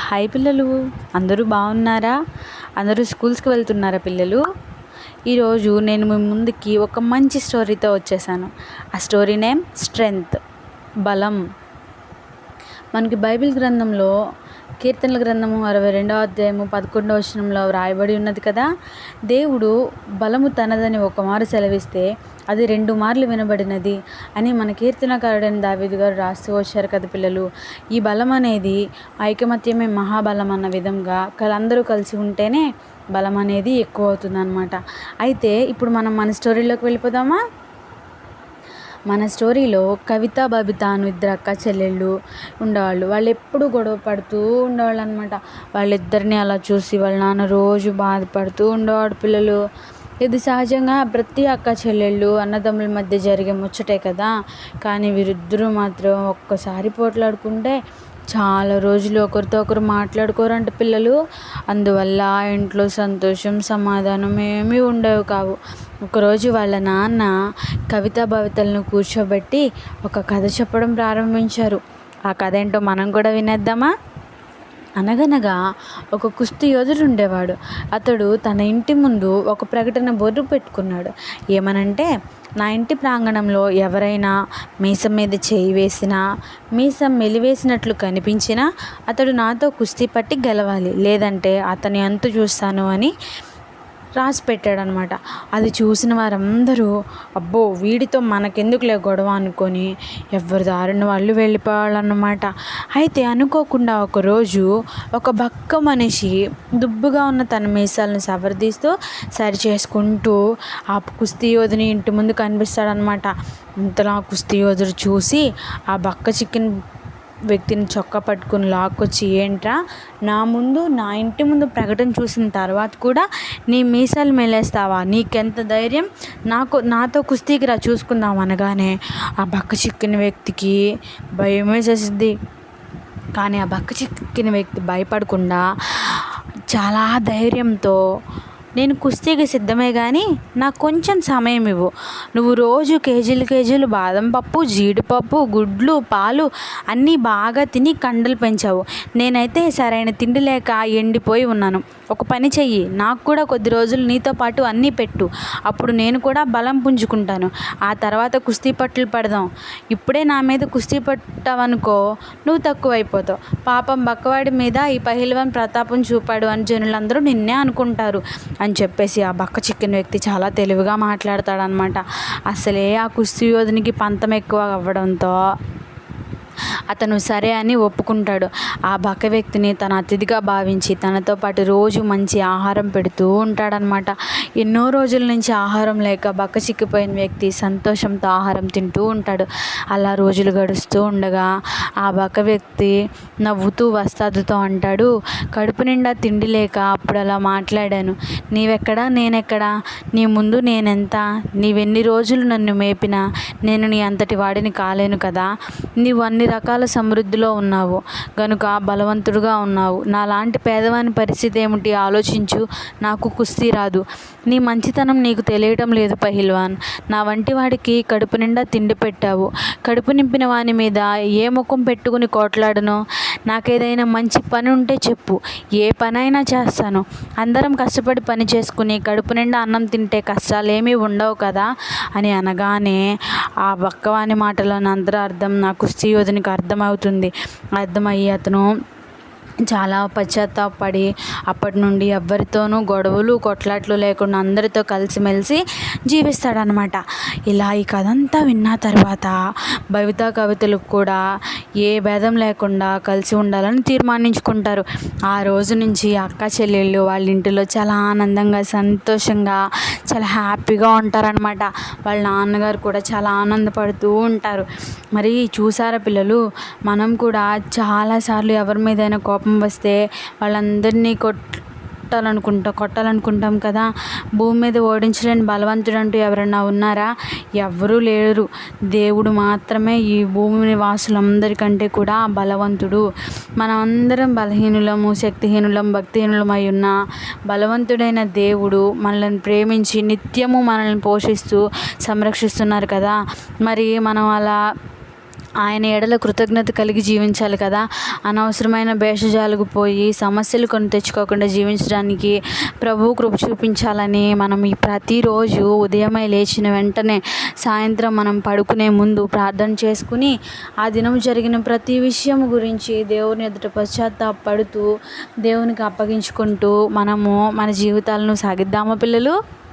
Hi పిల్లలు, అందరూ బాగున్నారా? అందరూ స్కూల్స్కి వెళ్తున్నారా పిల్లలు? ఈరోజు నేను మీ ముందుకి ఒక మంచి స్టోరీతో వచ్చేసాను. ఆ స్టోరీ నేమ్ స్ట్రెంగ్త్, బలం. మనకి బైబిల్ గ్రంథంలో కీర్తనల గ్రంథము 62వ అధ్యాయము 11వ వచనంలో వ్రాయబడి ఉన్నది కదా, దేవుడు బలము తనదని ఒక మారు సెలవిస్తే అది 2 మార్లు వినబడినది అని మన కీర్తనకారుడైన దావీదు గారు రాస్తూ వచ్చారు కదా పిల్లలు. ఈ బలం అనేది ఐకమత్యమే మహాబలం అన్న విధంగా అందరూ కలిసి ఉంటేనే బలం అనేది ఎక్కువ అవుతుంది అన్నమాట. అయితే ఇప్పుడు మనం మన స్టోరీలోకి వెళ్ళిపోదామా? మన స్టోరీలో కవిత, బబిత అను 2 అక్క చెల్లెళ్ళు ఉండేవాళ్ళు. వాళ్ళు ఎప్పుడు గొడవ పడుతూ ఉండేవాళ్ళు అనమాట. వాళ్ళిద్దరిని అలా చూసి వాళ్ళ నాన్న రోజు బాధపడుతూ ఉండేవాడు పిల్లలు. ఇది సహజంగా ప్రతి అక్క చెల్లెళ్ళు అన్నదమ్ముల మధ్య జరిగే ముచ్చటే కదా. కానీ వీరిద్దరూ మాత్రం ఒక్కసారి పోట్లాడుకుంటే చాలా రోజులు ఒకరితో ఒకరు మాట్లాడుకోరంట పిల్లలు. అందువల్ల ఇంట్లో సంతోషం, సమాధానం ఏమీ ఉండేవి కావు. ఒకరోజు వాళ్ళ నాన్న కవిత, భవితలను కూర్చోబెట్టి ఒక కథ చెప్పడం ప్రారంభించారు. ఆ కథ ఏంటో మనం కూడా వినేద్దామా? అనగనగా ఒక కుస్తీ యోధుడు ఉండేవాడు. అతడు తన ఇంటి ముందు ఒక ప్రకటన బోర్డు పెట్టుకున్నాడు. ఏమనంటే, నా ఇంటి ప్రాంగణంలో ఎవరైనా మీసం మీద చేయి వేసినా, మీసం మెలివేసినట్లు కనిపించినా అతడు నాతో కుస్తీ పట్టి గెలవాలి, లేదంటే అతని అంతు చూస్తాను అని రాసి పెట్టాడనమాట. అది చూసిన వారందరూ అబ్బో వీడితో మనకెందుకులే గొడవ అనుకొని ఎవరి దారిన వాళ్ళు వెళ్ళిపోవాలన్నమాట. అయితే అనుకోకుండా ఒకరోజు ఒక బక్క మనిషి దుబ్బుగా ఉన్న తన మీసాలను సవరదీస్తూ సరి చేసుకుంటూ ఆ కుస్తీ యోధుని ఇంటి ముందు కనిపిస్తాడనమాట. ఇంతలా కుస్తీ యోధుడు చూసి ఆ బక్క చిక్కిన వ్యక్తిని చొక్కా పట్టుకుని లాక్కొచ్చి, ఏంట్రా నా ఇంటి ముందు ప్రకటన చూసిన తర్వాత కూడా నీ మీసాలు మెలేస్తావా? నీకెంత ధైర్యం? నాతో కుస్తీకి రా చూసుకుందాం అనగానే ఆ బక్క చిక్కిన వ్యక్తికి భయం వేసేసింది. కానీ ఆ బక్క చిక్కిన వ్యక్తి భయపడకుండా చాలా ధైర్యంతో, నేను కుస్తీకి సిద్ధమే కానీ నాకు కొంచెం సమయం ఇవ్వు. నువ్వు రోజు కేజీలు బాదం పప్పు, జీడిపప్పు, గుడ్లు, పాలు అన్నీ బాగా తిని కండలు పెంచావు. నేనైతే సరైన తిండి లేక ఎండిపోయి ఉన్నాను. ఒక పని చెయ్యి, నాకు కూడా కొద్ది రోజులు నీతో పాటు అన్నీ పెట్టు. అప్పుడు నేను కూడా బలం పుంజుకుంటాను. ఆ తర్వాత కుస్తీ పట్టులు పడదాం. ఇప్పుడే నా మీద కుస్తీ పట్టావనుకో నువ్వు తక్కువైపోతావు. పాపం బక్కవాడి మీద ఈ పహిల్వాన్ ప్రతాపం చూపాడు అని జనులందరూ నిన్నే అనుకుంటారు అని చెప్పేసి ఆ బక్క చిక్కిన వ్యక్తి చాలా తెలివిగా మాట్లాడతాడనమాట. అసలే ఆ కుస్తీ యోధునికి పంతం ఎక్కువ అవ్వడంతో అతను సరే అని ఒప్పుకుంటాడు. ఆ బక్క వ్యక్తిని తన అతిథిగా భావించి తనతో పాటు రోజు మంచి ఆహారం పెడుతూ ఉంటాడనమాట. ఎన్నో రోజుల నుంచి ఆహారం లేక బక్క చిక్కిపోయిన వ్యక్తి సంతోషంతో ఆహారం తింటూ ఉంటాడు. అలా రోజులు గడుస్తూ ఉండగా ఆ బక్క వ్యక్తి నవ్వుతూ వస్తాదుతో అంటాడు, కడుపు నిండా తిండి లేక అప్పుడు అలా మాట్లాడాను. నీవెక్కడా నేనెక్కడా? నీ ముందు నేనెంత? నీవెన్ని రోజులు నన్ను మేపినా నేను నీ అంతటి వాడిని కాలేను కదా. నీవు అన్ని రకాల సమృద్ధిలో ఉన్నావు గనుక బలవంతుడుగా ఉన్నావు. నాలాంటి పేదవాని పరిస్థితి ఏమిటి ఆలోచించు. నాకు కుస్తీ రాదు. నీ మంచితనం నీకు తెలియటం లేదు పహిల్వాన్. నా వంటి వాడికి కడుపు నిండా తిండి పెట్టావు. కడుపు నింపిన వాని మీద ఏ ముఖం పెట్టుకుని కోట్లాడను? నాకేదైనా మంచి పని ఉంటే చెప్పు, ఏ పనైనా చేస్తాను. అందరం కష్టపడి పని చేసుకుని కడుపు నిండా అన్నం తింటే కష్టాలేమీ ఉండవు కదా అని అనగానే ఆ బక్కవాని మాటలోని అంతరార్థం నా కుస్తీ యోధునికి అర్థమవుతుంది. అర్థమయ్యి అతను చాలా పశ్చాత్తాపడి అప్పటి నుండి ఎవ్వరితోనూ గొడవలు కొట్లాట్లు లేకుండా అందరితో కలిసిమెలిసి జీవిస్తాడనమాట. ఇలా ఈ కథ అంతా విన్న తర్వాత భవిత కవితలకు కూడా ఏ భేదం లేకుండా కలిసి ఉండాలని తీర్మానించుకుంటారు. ఆ రోజు నుంచి అక్క చెల్లెళ్ళు వాళ్ళ ఇంటిలో చాలా ఆనందంగా, సంతోషంగా, చాలా హ్యాపీగా ఉంటారనమాట. వాళ్ళ నాన్నగారు కూడా చాలా ఆనందపడుతూ ఉంటారు. మరి చూసారా పిల్లలు, మనం కూడా చాలాసార్లు ఎవరి మీదైనా కోపం వస్తే వాళ్ళందరినీ కొట్టాలనుకుంటాం కదా. భూమి మీద ఓడించలేని బలవంతుడు అంటూ ఎవరన్నా ఉన్నారా? ఎవ్వరూ లేరు. దేవుడు మాత్రమే ఈ భూమి వాసులందరికంటే కూడా బలవంతుడు. మనం అందరం బలహీనులము, శక్తిహీనులం, భక్తిహీనులమై ఉన్న బలవంతుడైన దేవుడు మనల్ని ప్రేమించి నిత్యము మనల్ని పోషిస్తూ సంరక్షిస్తున్నారు కదా. మరి మనం అలా ఆయన ఎడల కృతజ్ఞత కలిగి జీవించాలి కదా. అనవసరమైన భేషజాలకు పోయి సమస్యలు కొని తెచ్చుకోకుండా జీవించడానికి ప్రభువు కృప చూపించాలని మనం ఈ ప్రతిరోజు ఉదయమే లేచిన వెంటనే సాయంత్రం మనం పడుకునే ముందు ప్రార్థన చేసుకుని ఆ దినం జరిగిన ప్రతి విషయం గురించి దేవుని ఎదుట పశ్చాత్తాపడుతూ దేవునికి అప్పగించుకుంటూ మనము మన జీవితాలను సాగిద్దామా పిల్లలు?